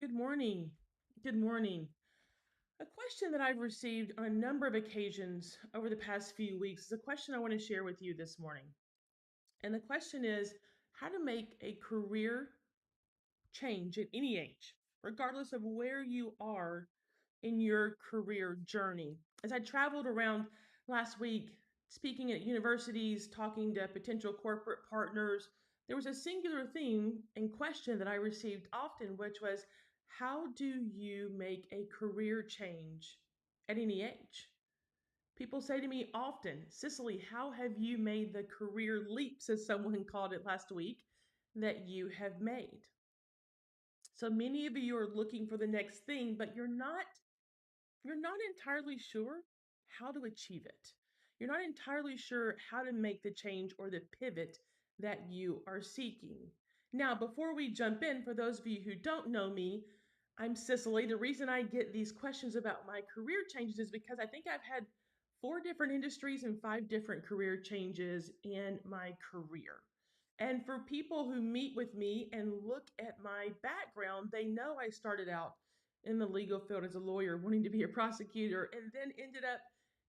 Good morning. Good morning. A question that I've received on a number of occasions over the past few weeks is a question I want to share with you this morning. And the question is how to make a career change at any age, regardless of where you are in your career journey. As I traveled around last week, speaking at universities, talking to potential corporate partners, there was a singular theme and question that I received often, which was how do you make a career change at any age? People say to me often, Cicely, how have you made the career leaps, as someone called it last week, that you have made? So many of you are looking for the next thing, but you're not entirely sure how to achieve it. You're not entirely sure how to make the change or the pivot that you are seeking. Now, before we jump in, for those of you who don't know me, I'm Cicely. The reason I get these questions about my career changes is because I think I've had four different industries and five different career changes in my career. And for people who meet with me and look at my background, they know I started out in the legal field as a lawyer, wanting to be a prosecutor, and then ended up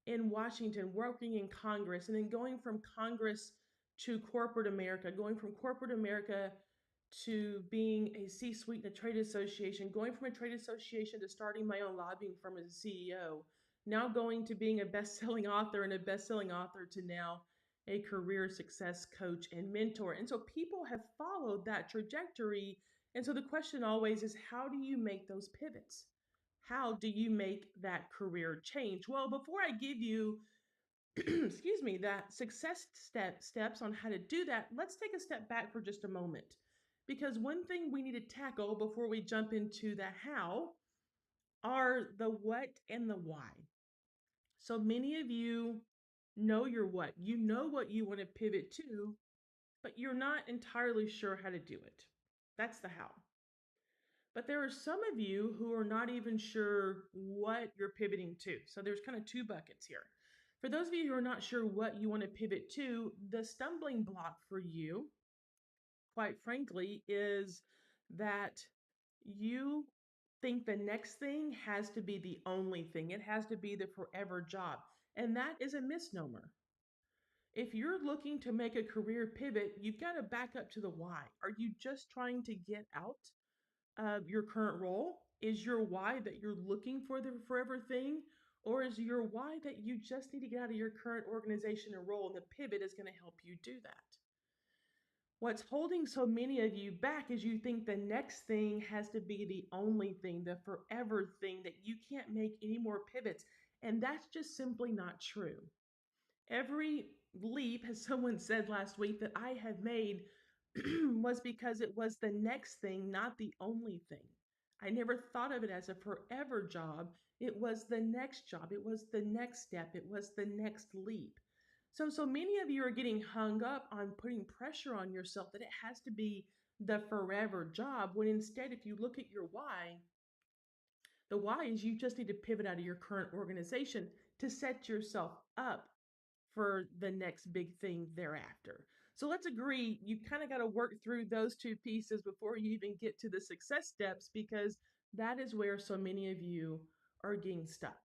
in Washington working in Congress, and then going from Congress to corporate America, going from corporate America to being a C suite in a trade association, going from a trade association to starting my own lobbying firm as a CEO, now going to being a best selling author and a best selling author to now a career success coach and mentor. And so people have followed that trajectory, and so the question always is how do you make those pivots? How do you make that career change? Well, before I give you excuse me, that steps on how to do that, let's take a step back for just a moment. Because one thing we need to tackle before we jump into the how are the what and the why. So many of you know your what. You know what you want to pivot to, but you're not entirely sure how to do it. That's the how. But there are some of you who are not even sure what you're pivoting to. So there's kind of two buckets here. For those of you who are not sure what you want to pivot to, the stumbling block for you, quite frankly, is that you think the next thing has to be the only thing. It has to be the forever job. And that is a misnomer. If you're looking to make a career pivot, you've got to back up to the why. Are you just trying to get out your current role? Is your why that you're looking for the forever thing? Or is your why that you just need to get out of your current organization and role, and the pivot is going to help you do that? What's holding so many of you back is you think the next thing has to be the only thing, the forever thing, that you can't make any more pivots. And that's just simply not true. Every leap, as someone said last week, that I have made was because it was the next thing, not the only thing. I never thought of it as a forever job. It was the next job. It was the next step. It was the next leap. So many of you are getting hung up on putting pressure on yourself that it has to be the forever job, when instead, if you look at your why, the why is you just need to pivot out of your current organization to set yourself up for the next big thing thereafter. So let's agree you kind of got to work through those two pieces before you even get to the success steps, because that is where so many of you are getting stuck.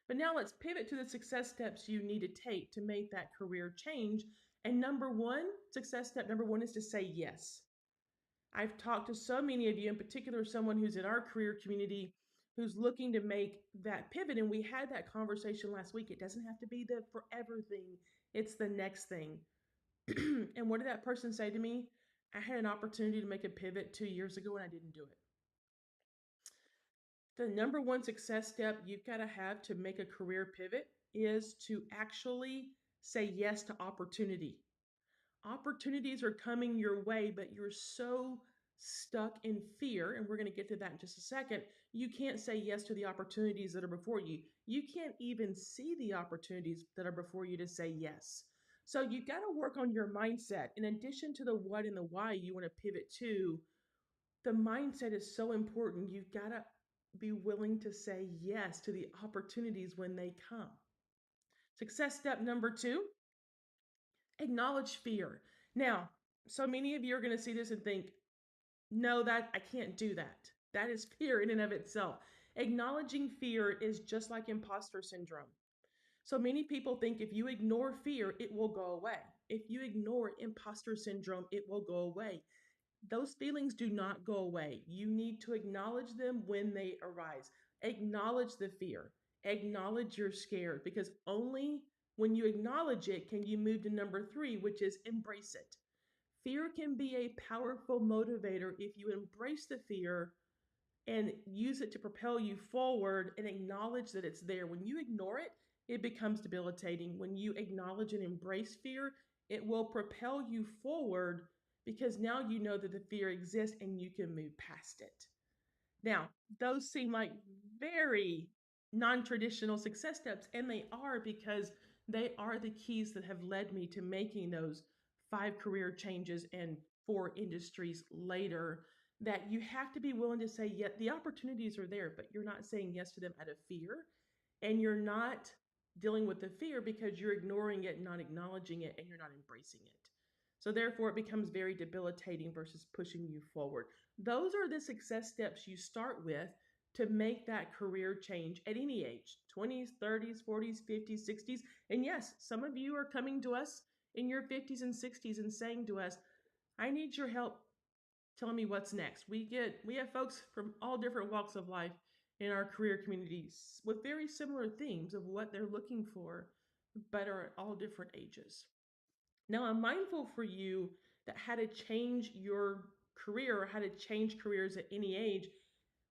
But now let's pivot to the success steps you need to take to make that career change. And success step number one is to say yes. I've talked to so many of you, in particular, someone who's in our career community who's looking to make that pivot. And we had that conversation last week. It doesn't have to be the forever thing, it's the next thing. And what did that person say to me? I had an opportunity to make a pivot 2 years ago and I didn't do it. The number one success step you've got to have to make a career pivot is to actually say yes to opportunity. Opportunities are coming your way, but you're so stuck in fear, and we're going to get to that in just a second. You can't say yes to the opportunities that are before you. You can't even see the opportunities that are before you to say yes. So you've got to work on your mindset. In addition to the what and the why you want to pivot to, the mindset is so important. You've got to be willing to say yes to the opportunities when they come. Success step number two, acknowledge fear. Now, so many of you are going to see this and think, no, that I can't do that. That is fear in and of itself. Acknowledging fear is just like imposter syndrome. So many people think if you ignore fear, it will go away. If you ignore imposter syndrome, it will go away. Those feelings do not go away. You need to acknowledge them when they arise. Acknowledge the fear. Acknowledge you're scared because only when you acknowledge it can you move to number three, which is embrace it. Fear can be a powerful motivator if you embrace the fear and use it to propel you forward and acknowledge that it's there. When you ignore it, it becomes debilitating. When you acknowledge and embrace fear, it will propel you forward because now you know that the fear exists and you can move past it. Now, those seem like very non traditional success steps, and they are because they are the keys that have led me to making those five career changes and four industries later. That you have to be willing to say, yet the opportunities are there, but you're not saying yes to them out of fear. And you're not dealing with the fear because you're ignoring it, not acknowledging it, and you're not embracing it. So, therefore, it becomes very debilitating versus pushing you forward. Those are the success steps you start with to make that career change at any age 20s, 30s, 40s, 50s, 60s. And yes, some of you are coming to us in your 50s and 60s and saying to us, I need your help telling me what's next. We have folks from all different walks of life in our career communities with very similar themes of what they're looking for, but are at all different ages. Now, I'm mindful for you that how to change your career or how to change careers at any age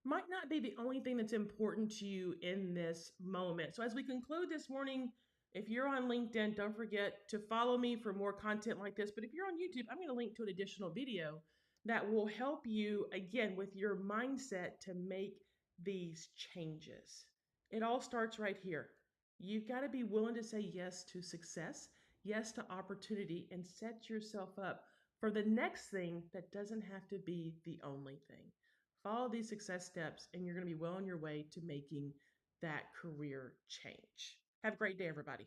might not be the only thing that's important to you in this moment. So, as we conclude this morning, if you're on LinkedIn, don't forget to follow me for more content like this. But if you're on YouTube, I'm going to link to an additional video that will help you again with your mindset to make these changes. It all starts right here. You've got to be willing to say yes to success, yes to opportunity, and set yourself up for the next thing that doesn't have to be the only thing. Follow these success steps, and you're going to be well on your way to making that career change. Have a great day, everybody.